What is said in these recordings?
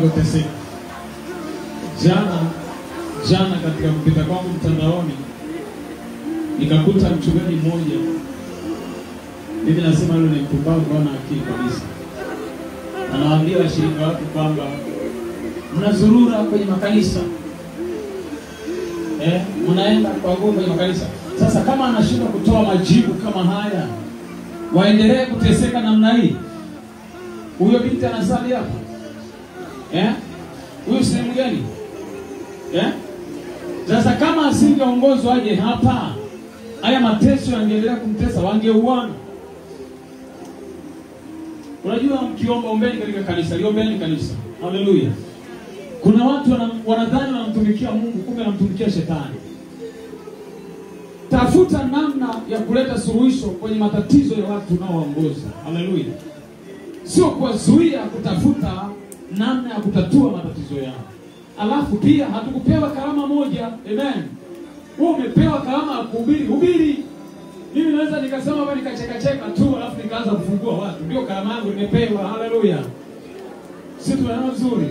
wanavyoteseka. Jana katika kupita kwangu mtandaoni nikakuta mchungaji mmoja, mimi nasema yule ni mpumbavu kwa na akili kabisa. Anawaambia washirika wake kwamba mnazurura kwenye makanisa. Mnaenda kwa nguvu kwenye makanisa. Sasa kama anashindwa kutoa majibu kama haya, waendelee kuteseka namna hii. Huyo binti anasali hapa. Huyo sehemu gani? Sasa kama asingeongozwa aje hapa, haya mateso yangeendelea kumtesa, wangeuana. Unajua mkiomba ombeni katika kanisa, liombeni kanisa. Haleluya. Kuna watu wanadhani wanamtumikia Mungu, kumbe wanamtumikia shetani. Tafuta namna ya kuleta suluhisho kwenye matatizo ya watu unaowaongoza. Haleluya. Sio kuwazuia kutafuta namna ya kutatua matatizo yao. Alafu pia hatukupewa karama moja. Amen. Wewe umepewa karama ya kuhubiri. Hubiri. Mimi naweza nikasema hapa nikacheka tu alafu nikaanza kufungua watu. Ndio karama yangu nimepewa. Haleluya. Sisi tunaona vizuri.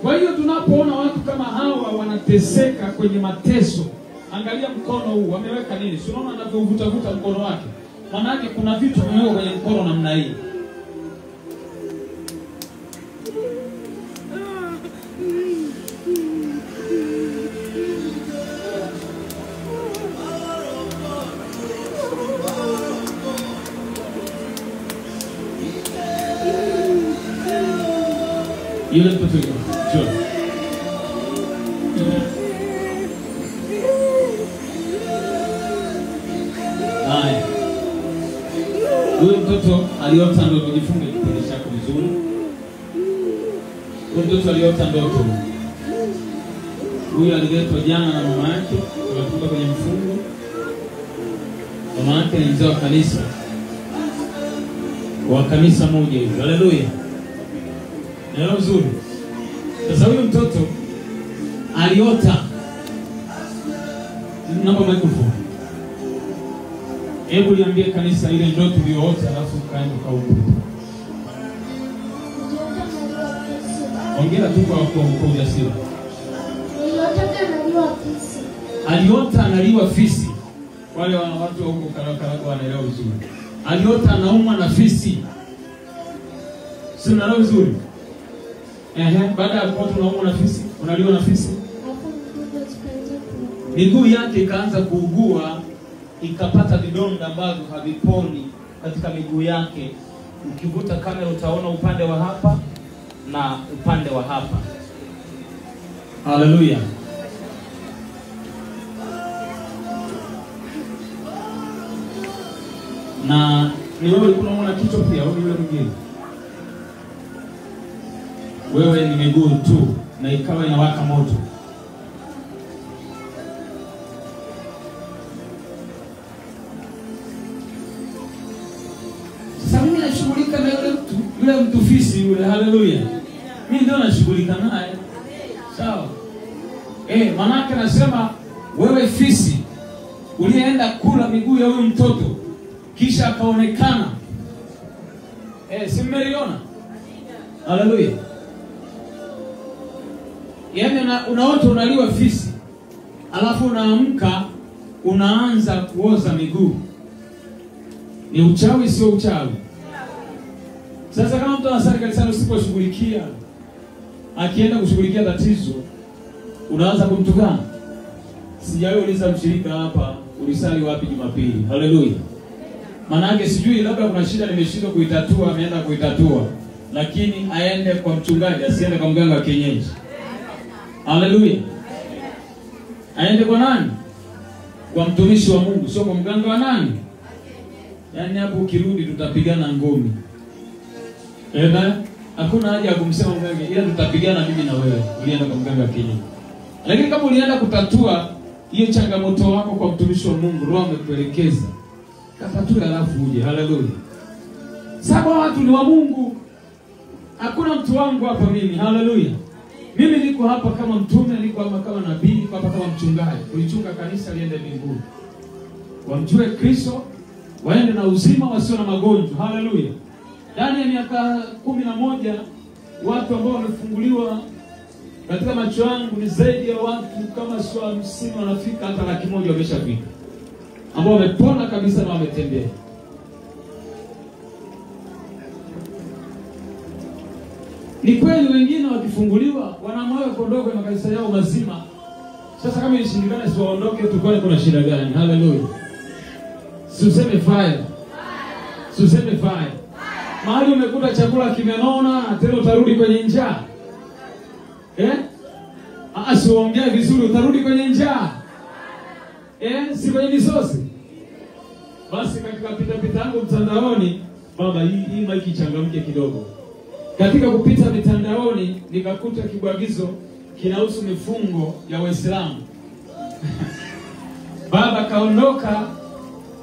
Kwa hiyo tunapoona watu kama hawa wanateseka kwenye mateso, angalia mkono huu, wameweka nini? Si unaona anavyovuta mkono wake? Maana yake kuna vitu vimewekwa kwenye mkono namna hii. Yule mtoto yuko. Sure. Haya. Huyu mtoto aliota ndoto, jifunge kipindi chako vizuri. Huyu mtoto aliota ndoto. Huyu aliletwa jana na mama yake, kutoka kwenye mfungo. Mama yake ni mzee wa kanisa. Wa kanisa moja hivi. Haleluya. Neno nzuri. Sasa huyu mtoto aliota. Naomba microphone. Hebu niambie kanisa ile ndoto uliyoota alafu kaenda kaupo. Ongea tu kwa ujasiri. Aliota analiwa fisi. Wale watu huko Karaka wanaelewa vizuri. Aliota anaumwa na fisi. Si unaelewa vizuri? Baada ya kuwa tunaumwa na fisi, unaliwa na fisi. Miguu yake ikaanza kuugua, ikapata vidonda ambavyo haviponi katika miguu yake. Ukivuta kamera utaona upande wa hapa na upande wa hapa. Haleluya. Na ni wewe unaona kichwa pia au yule mwingine? Wewe ni miguu tu na ikawa inawaka moto. Sasa mimi nashughulika na yule mtu fisi yule. Haleluya. Mimi ndio nashughulika naye. Sawa. Maana yake nasema wewe fisi ulienda kula miguu ya huyu mtoto kisha akaonekana. Si mmeliona? Haleluya. Yaani unaota unaliwa fisi. Alafu unaamka unaanza kuoza miguu. Ni uchawi sio uchawi? Sasa kama mtu anasali kanisani usiposhughulikia, akienda kushughulikia tatizo, unaanza kumtukana. Sijauliza mshirika hapa ulisali wapi Jumapili. Haleluya. Maana yake sijui labda kuna shida nimeshindwa kuitatua, ameenda kuitatua. Lakini aende kwa mchungaji, asiende kwa mganga wa kienyeji. Haleluya. Aende kwa nani? Kwa mtumishi wa Mungu, sio kwa mganga wa nani? Yaani hapo ukirudi tutapigana ngumi. Hakuna haja ya kumsema mganga, ila tutapigana mimi na wewe. Ulienda kwa mganga wa kienyeji. Lakini kama ulienda kutatua hiyo changamoto wako kwa mtumishi wa Mungu, Roho amekuelekeza, katatue alafu uje. Haleluya. Sababu watu ni wa Mungu. Hakuna mtu wangu hapa mimi. Haleluya. Mimi niko hapa kama mtume, niko hapa kama nabii, niko hapa kama mchungaji. Kulichunga kanisa liende mbinguni. Wamjue Kristo, waende na uzima, wasio na magonjwa. Haleluya. Ndani ya miaka 11 watu ambao wamefunguliwa katika macho yangu ni zaidi ya watu kama sio 50 wanafika hata 100 wameshafika, ambao wamepona kabisa na wametembea. Ni kweli wengine wakifunguliwa wanaamua kuondoka kwenye makanisa yao mazima. Sasa kama ilishindikana siwaondoke tu, kwani kuna shida gani? Haleluya. Suseme fire. Suseme fire. Mahali umekuta chakula kimenona, tena utarudi kwenye njaa. Asiongea vizuri, utarudi kwenye njaa. Si kwenye misosi. Basi katika pita yangu mtandaoni, baba hii maiki changamke kidogo. Katika kupita mitandaoni nikakuta kibwagizo kinahusu mifungo ya Waislamu. Baba kaondoka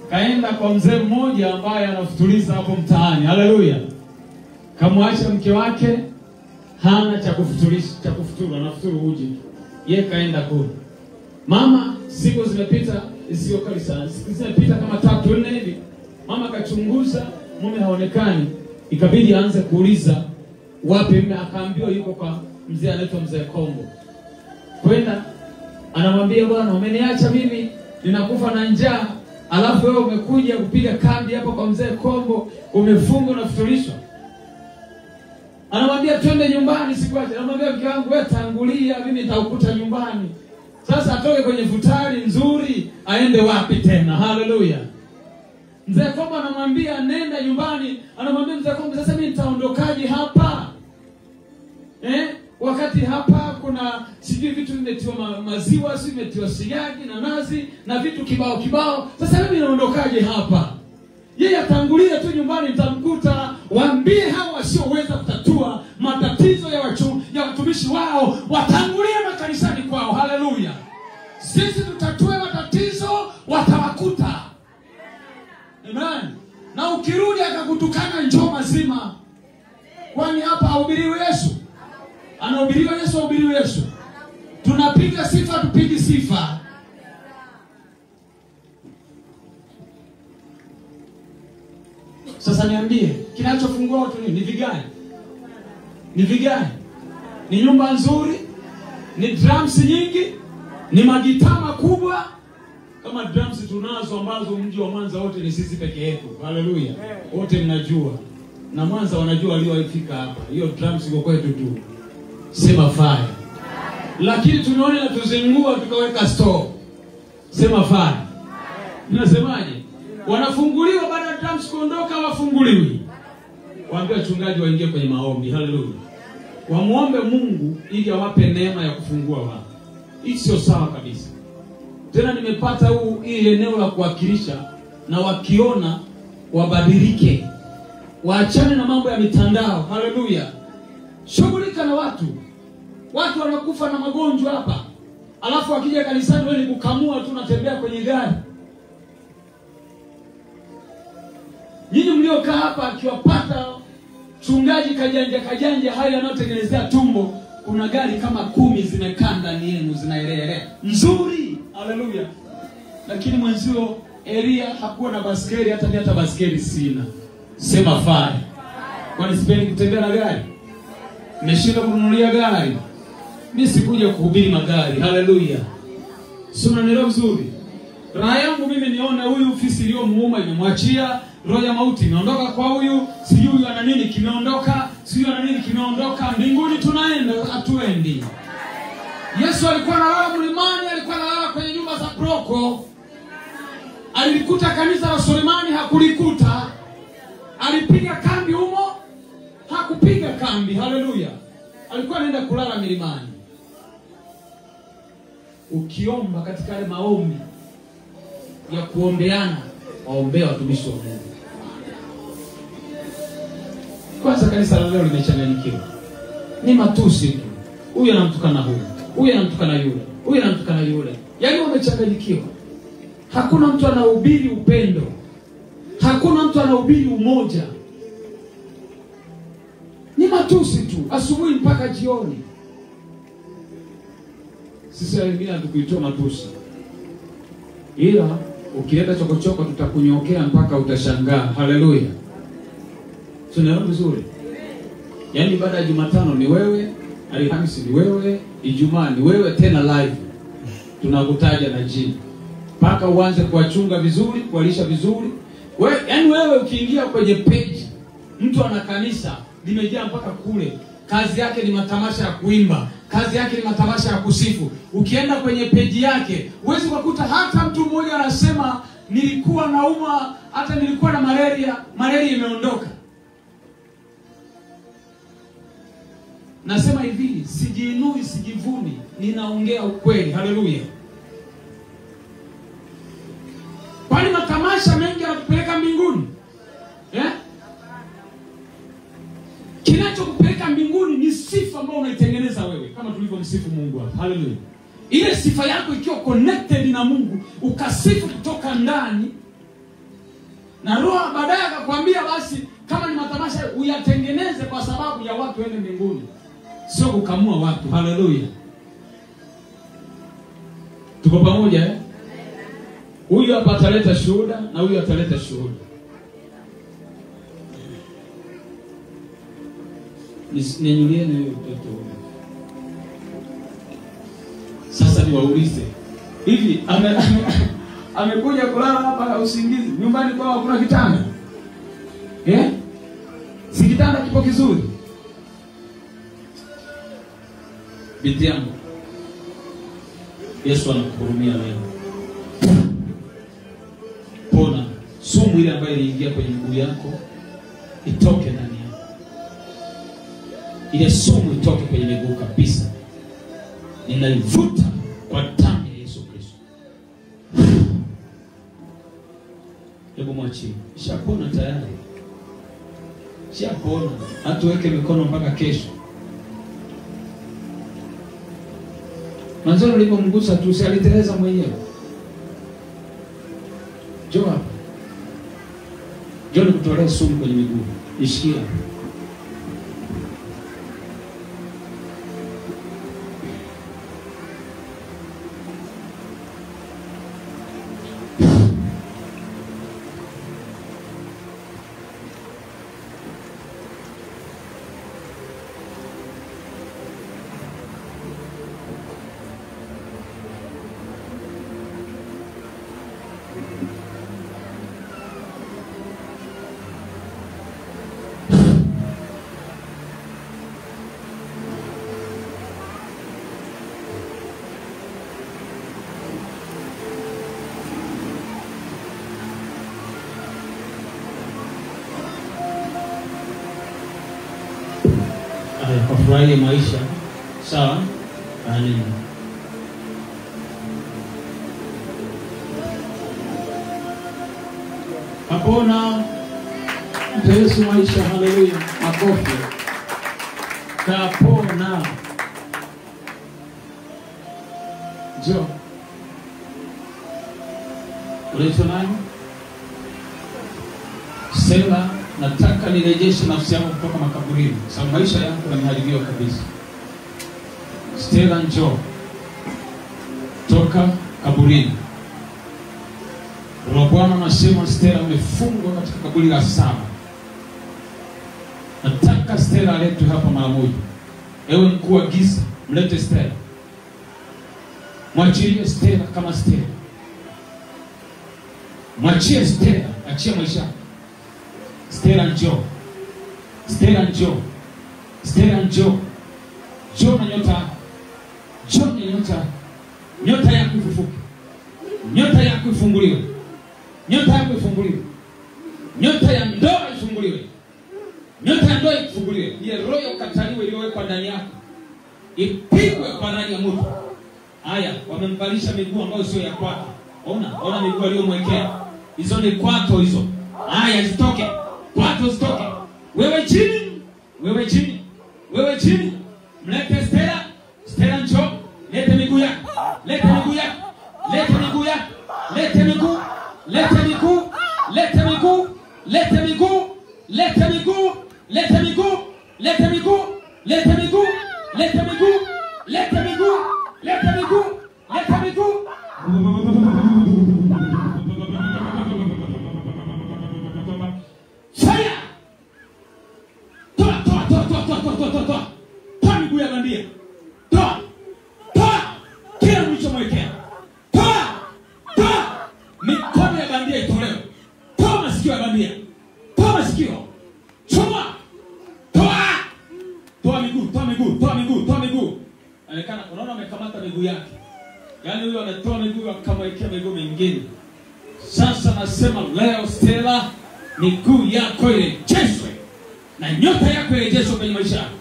kaenda kwa mzee mmoja ambaye anafutuliza hapo mtaani. Haleluya. Kamwacha mke wake hana cha kufuturu, anafuturu uji. Yeye kaenda kule. Mama siku zimepita sio kali sana. Siku zimepita kama 3-4 hivi. Mama kachunguza, mume haonekani. Ikabidi aanze kuuliza wapi mume, akaambiwa yuko kwa mzee anaitwa Mzee Kombo. Kwenda anamwambia, bwana umeniacha mimi ninakufa na njaa, alafu wewe umekuja kupiga kambi hapa kwa Mzee Kombo, umefunga na kufutulishwa. Anamwambia twende nyumbani sikuache. Anamwambia mke wangu wewe tangulia, mimi nitakukuta nyumbani. Sasa atoke kwenye futari nzuri aende wapi tena? Haleluya. Mzee Kombo anamwambia nenda nyumbani. Anamwambia Mzee Kombo, sasa mimi nitaondokaje hapa? Wakati hapa kuna sijui vitu vimetiwa maziwa, sijui vimetiwa siagi na nazi na vitu kibao. Sasa mimi naondokaje hapa? Yeye atangulia tu nyumbani nitamkuta. Waambie hao wasioweza kutatua matatizo ya watumishi wao watangulie makanisani kwao. Haleluya. Sisi tutatue matatizo, watawakuta. Amen. Na ukirudi akakutukana njoo mazima. Kwani hapa hahubiriwi Yesu? Anahubiriwa Yesu, hahubiriwi Yesu. Tunapiga sifa, tupigi sifa. Sasa niambie, kinachofungua watu ni vigani? Ni vigani? Ni nyumba nzuri? Ni drums nyingi? Ni magitaa makubwa? Kama drums tunazo ambazo mji wa Mwanza wote ni sisi peke yetu. Haleluya. Wote mnajua. Na Mwanza wanajua waliofika hapa. Hiyo drums iko kwetu tu. Sema fire. Lakini tunaona tuzingua tukaweka store. Sema fire. Ninasemaje? Wanafunguliwa baada ya drums kuondoka, wafunguliwi. Waambie wachungaji waingie kwenye maombi. Haleluya. Wamuombe Mungu ili awape neema ya kufungua wao. Hii sio sawa kabisa. Tena nimepata hii eneo la kuwakilisha, na wakiona wabadilike. Waachane na mambo ya mitandao. Haleluya. Shughulika na watu. Watu wanakufa na magonjwa hapa. Alafu wakija kanisani wewe ni kukamua tu, unatembea kwenye gari. Nyinyi mliokaa hapa akiwapata chungaji kajanja hayo yanayotengenezea tumbo, kuna gari kama 10 zimekaa ndani yenu zinaelelea. Nzuri. Haleluya. Lakini mwenzio Elia hakuwa na baskeli, hata baskeli sina. Sema fire. Kwani sipendi kutembea na gari? Nimeshinda kununulia gari. Mimi sikuja kuhubiri magari. Haleluya. Sio neno vizuri. Raha yangu mimi nione huyu ofisi iliyomuuma imemwachia, roho ya mauti imeondoka kwa huyu, sijui ana nini kimeondoka, sijui ana nini kimeondoka. Mbinguni tunaenda, hatuendi. Yesu alikuwa analala mlimani, alikuwa analala kwenye nyumba za broko. Alikuta kanisa la Sulemani, hakulikuta. Alipiga kambi humo, hakupiga kambi. Haleluya. Alikuwa anaenda kulala milimani. Ukiomba katika yale maombi ya kuombeana, waombea watumishi wa Mungu. Kwanza kanisa la leo limechanganyikiwa. Ni matusi tu. Huyu anamtukana huyu, huyu anamtukana yule, huyu anamtukana yule. Yaani wamechanganyikiwa. Hakuna mtu anahubiri upendo. Hakuna mtu anahubiri umoja. Ni matusi tu, asubuhi mpaka jioni. Sisi wengine hatukuitoa matusi. Ila ukileta chokochoko tutakunyokea mpaka utashangaa. Haleluya. Tunaona vizuri. Yaani baada ya Jumatano ni wewe, Alhamisi ni wewe, Ijumaa ni wewe tena live. Tunakutaja na jina. Mpaka uanze kuwachunga vizuri, kuwalisha vizuri. Yaani wewe ukiingia kwenye page, mtu ana kanisa limejaa mpaka kule. Kazi yake ni matamasha ya kuimba, kazi yake ni matamasha ya kusifu. Ukienda kwenye page yake, huwezi kukuta hata mtu mmoja anasema nilikuwa nauma, hata nilikuwa na malaria imeondoka. Nasema hivi, sijiinui, sijivuni, ninaongea ukweli. Haleluya. Kwani matamasha mengi yanakupeleka mbinguni? Kinachokupeleka mbinguni ni sifa ambayo unaitengeneza wewe, kama tulivyomsifu Mungu hapa. Haleluya. Ile sifa yako ikiwa connected na Mungu, ukasifu kutoka ndani, na Roho baadaye akakwambia basi kama ni matamasha uyatengeneze kwa sababu ya watu waende mbinguni, sio kukamua watu. Haleluya. Tuko pamoja Huyu hapa ataleta shuhuda na huyu ataleta shuhuda. Ninyulieni huyo mtoto. Sasa niwaulize. Hivi amekuja kulala hapa usingizi. Nyumbani kwao hakuna kitanda? Si kitanda kipo kizuri? Binti yangu, Yesu anakuhurumia leo. Pona sumu ile ambayo iliingia kwenye mguu yako itoke ndani yako. Ile sumu itoke kwenye miguu kabisa. Ninaivuta kwa damu ya Yesu Kristo. Hebu mwachie. Shapona tayari. Shapona. Hatuweke mikono mpaka kesho. Manzoni ulipomgusa tu si aliteleza mwenyewe. Njoo hapa. Njoo nikutolee sumu kwenye miguu. Ishikia. Kufurahia maisha. Sawa? Amen. Kapona. Yesu maisha. Haleluya. Makofi. Kapona. Jo. Unaitwa nani? Sema nataka nirejeshe nafsi yangu kutoka makaburini. Sababu maisha yangu yameharibiwa kabisa. Stella njoo. Toka kaburini. Roho Bwana anasema Stella umefungwa katika kaburi la 7. Nataka Stella aletwe hapa mara moja. Ewe mkuu wa giza, mlete Stella. Mwachilie Stella kama Stella. Mwachie Stella, achia maisha. Stella njoo. Stella njoo. Stella njoo. Njoo na nyota. Njoo na nyota. Nyota yako ifufuke. Nyota yako ifunguliwe. Nyota yako ifunguliwe. Nyota ya ndoa ifunguliwe. Nyota ya ndoa ifunguliwe. Ile roho ya ukataliwe iliyowekwa ndani yako ipigwe kwa ndani ya mtu. Haya, wamembalisha miguu ambayo sio ya kwake. Ona miguu aliyomwekea. Hizo ni kwato hizo. Haya, zitoke. Kwato zitoke. Wewe chini. Wewe chini. Wewe chini. Mlete Stella. Stella njoo. Lete miguu yako. Lete miguu yako. Lete miguu yako. Lete miguu. Lete miguu. Lete miguu. Lete miguu. Lete miguu. Lete miguu. Lete miguu. Lete miguu. Lete miguu. Lete miguu. Lete miguu. Lete miguu. Fire! Toa. bandia. Toa. Toa. Kila mlichomwekea. Toa. Toa. Mikono ya bandia itolewe. Toa masikio ya bandia. Toa masikio. Choma. Toa. Toa miguu, toa miguu, toa miguu, toa miguu. Anaonekana unaona amekamata miguu yake. Yaani huyo ametoa miguu akamwekea miguu mingine. Sasa nasema leo Stella, miguu yako irejeshwe na nyota yako irejeshwe kwenye maisha yako.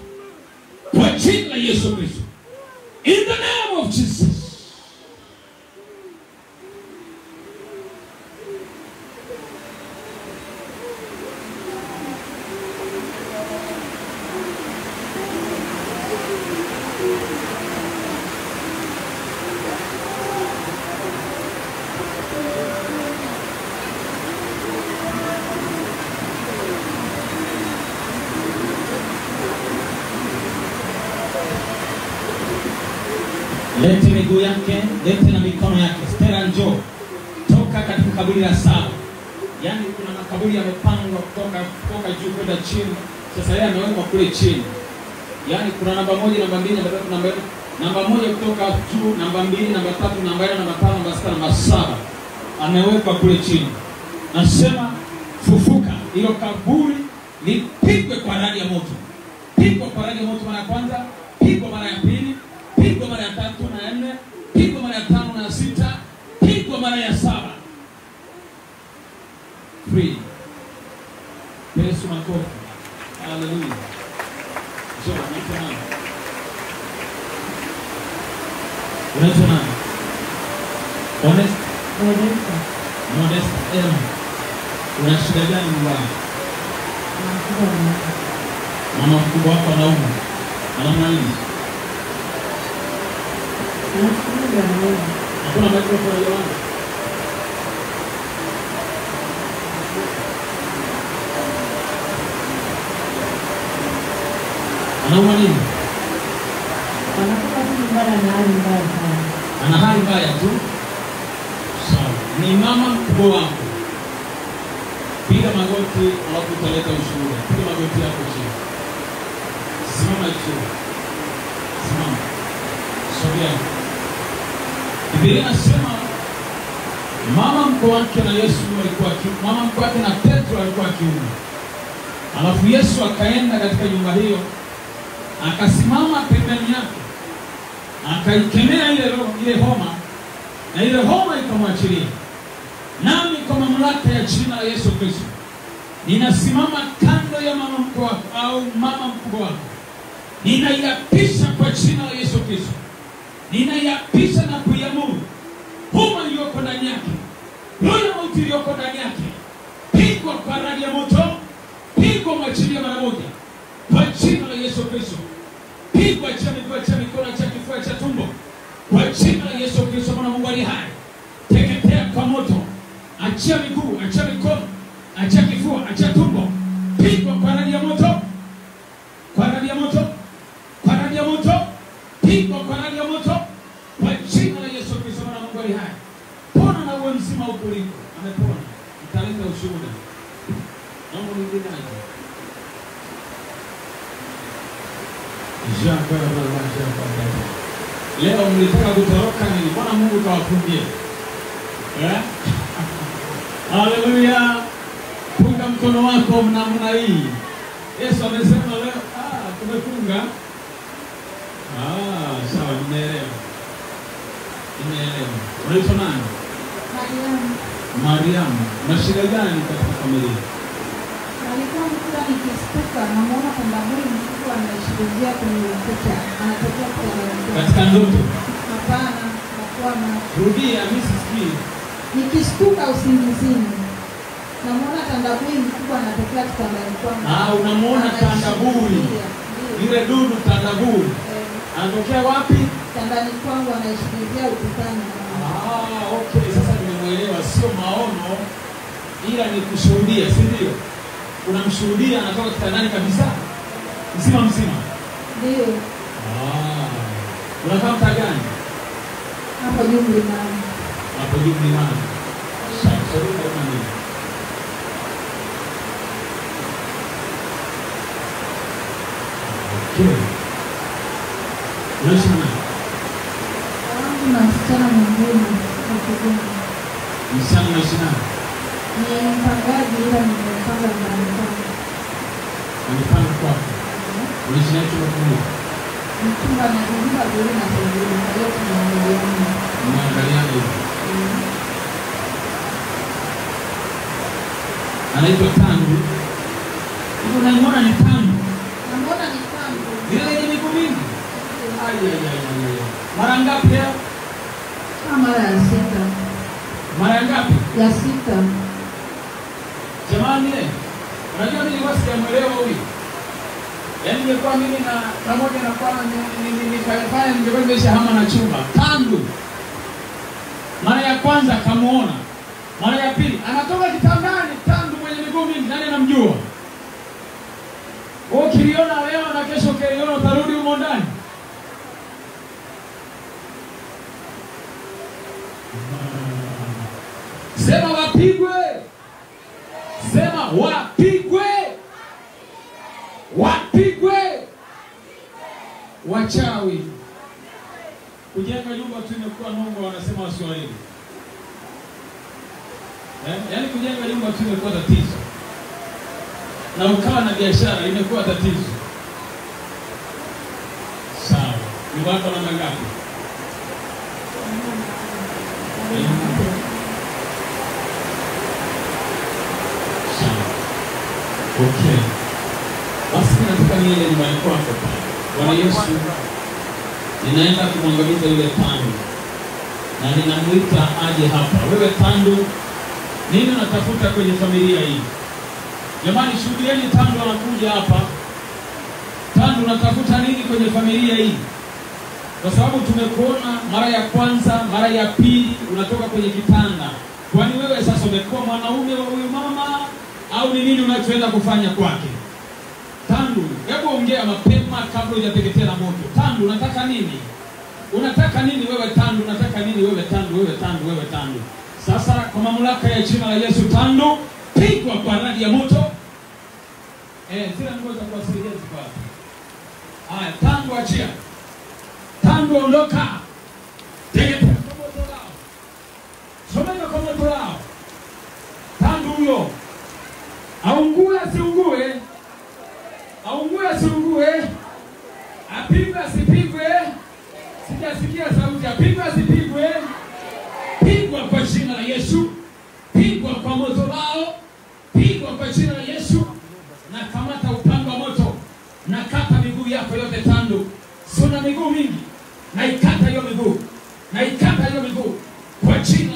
Kwa jina la Yesu Kristo. In the name of Jesus. Lete miguu yake, lete na mikono yake. Stella njoo. Toka katika kaburi la 7. Yaani kuna makaburi yamepangwa kutoka juu kwenda chini. Sasa yeye amewekwa kule chini. Yaani kuna namba 1, namba 2, namba 3, namba 1 kutoka juu, namba 2, namba 3, namba 4, namba 5, namba 6, namba 7. Amewekwa kule chini. Nasema fufuka. Hilo kaburi lipigwe kwa radi ya moto. Pigwa kwa radi ya moto mara ya kwanza, pigwa mara ya pili, pigwa mara ya 3 na 4, pigwa mara ya 5 na 6, pigwa mara ya 7. Free. Yesu makofi. Hallelujah. So, unaitwa nani? Modesta. Una shida gani nyumbani? Mama mkubwa wako anaumwa. Anaumwa nini? Hakuna microphone ya wangu. Anaumwa nini? Ana hali mbaya tu. Sawa. Ni mama mkubwa wako. Piga magoti alafu utaleta ushuhuda. Piga magoti yako chini. Simama chini. Simama. Sogea. Biblia inasema mama mkwe wake na Yesu walikuwa mama mkwe wake na Petro walikuwa kiume. Alafu Yesu akaenda katika nyumba hiyo, akasimama pembeni yake, akaikemea ile homa, na ile homa ikamwachilia. Nami kwa mamlaka ya jina la Yesu Kristo, ninasimama kando ya mama mkwe wako au mama mkubwa wako. Ninaiapisha kwa jina la Yesu Kristo. Ninaiapisha na kuiamuru homa iliyoko ndani yake, roho ya mauti iliyoko ndani yake, pigwa kwa radi ya moto, pigwa mwachilia mara moja kwa jina la Yesu Kristo. Pigwa cha miguu, cha mikono, cha kifua, cha tumbo kwa jina la Yesu Kristo. Mwana Mungu ali hai, teketea kwa moto. Achia miguu, achia mikono, achia kifua, achia tumbo, pigwa kwa radi ya moto, kwa radi ya moto, kwa radi ya moto, pigwa kwa radi ya moto kwa jina la Yesu Kristo. Mwana Mungu ali hai, pona na uwe mzima huko uliko. Amepona. Utaleta ushuhuda. Naomba mwingine aje. Leo mlitaka kutoroka, niliona Mungu kawafungia. Haleluya. Punga mkono wako namna hii. Yesu amesema leo tumefunga. Sawa, nimeelewa. Unaitwa nani? Mariam. Na shida gani katika familia? Alikuwa mkula nikistuka na muona kwamba huyu mtu anaishirikia kwenye ukuta. Anatokea kwa katika ndoto. Hapana, kwa na rudia mimi nikistuka usingizini. Na muona tandabui mkubwa anatokea kitandani kwangu. Unamuona tandabui. Yule dudu tandabui. Anatokea wapi? Tandani kwangu, anaishirikia ukutani. Okay, sasa nimeelewa, sio maono ila ni kushuhudia, si ndio? Unamshuhudia anatoka kitandani kabisa. Mzima. Ndio. Unakaa mtaa gani? Hapo juu mlimani. Hapo juu mlimani. Sasa kama nini? Okay. Unaishi na nani? Wangu na msichana mwingine wa Kigoma. Msichana unaishi naye? Ni mpangaji ila nimepanga ndani kwangu. Unapanga kwako? Unaishi naye chumba kimoja? Mchumba na nyumba mbili na sebule. Kwa hiyo tunaangaliana. Mnaangaliana hivi. Anaitwa Tandu. Unaiona ni Tandu? Namuona ni Tandu. Ile yenye miguu mingi? Mara ngapi ya? Mara ya 6. Mara ngapi? Ya 6. Jamani, unajua mimi nilikuwa sijamuelewa huyu. Yaani ningekuwa mimi na pamoja na kwa nikafanya ningekuwa nimeshahama na chumba. Tandu. Mara ya kwanza kamuona. Mara ya pili anatoka kitandani. Tandu mwenye miguu mingi, nani anamjua? Ukiliona leo na kesho ukiliona utarudi humo ndani. Sema wapigwe. Sema wapigwe. Wapigwe. Wachawi. Kujenga nyumba tu imekuwa nongo, wanasema Waswahili. Yaani kujenga nyumba tu imekuwa tatizo. Na ukawa na biashara imekuwa tatizo. Sawa. Ni watu namna ngapi? Sawa. Okay. Basi nataka niende nyumbani kwako pale. Bwana Yesu, ninaenda kumwangamiza yule Tandu. Na ninamuita aje hapa. Wewe Tandu, nini unatafuta kwenye familia hii? Jamani, shuhudieni Tandu anakuja hapa. Tandu unatafuta nini kwenye familia hii? Kwa sababu tumekuona mara ya kwanza, mara ya pili unatoka kwenye kitanda. Kwani wewe sasa umekuwa mwanaume wa huyu mama au ni nini unachoenda kufanya kwake? Tandu, hebu ongea mapema kabla hujateketea na moto. Tandu, unataka nini? Unataka nini wewe Tandu? Unataka nini wewe Tandu? Wewe Tandu, wewe Tandu. Sasa kwa mamlaka ya jina la Yesu, Tandu, pigwa kwa radi ya moto. Zile nguo za kuwasaidia zipate. Haya, Tandu achia. Tandu ondoka. Teketea kwa moto lao. Someka kwa moto lao. Tandu huyo. Aungue asiungue. Aungue asiungue. Apigwe asipigwe. Sijasikia sauti. Apigwe asipigwe. Pigwa kwa jina la Yesu. Pigwa kwa moto lao. Pigwa kwa jina la Yesu. Na kamata upanga moto. Na kata miguu yako yote Tandu. Suna miguu mingi. Na ikata hiyo miguu. Na ikata hiyo miguu. Kwa jina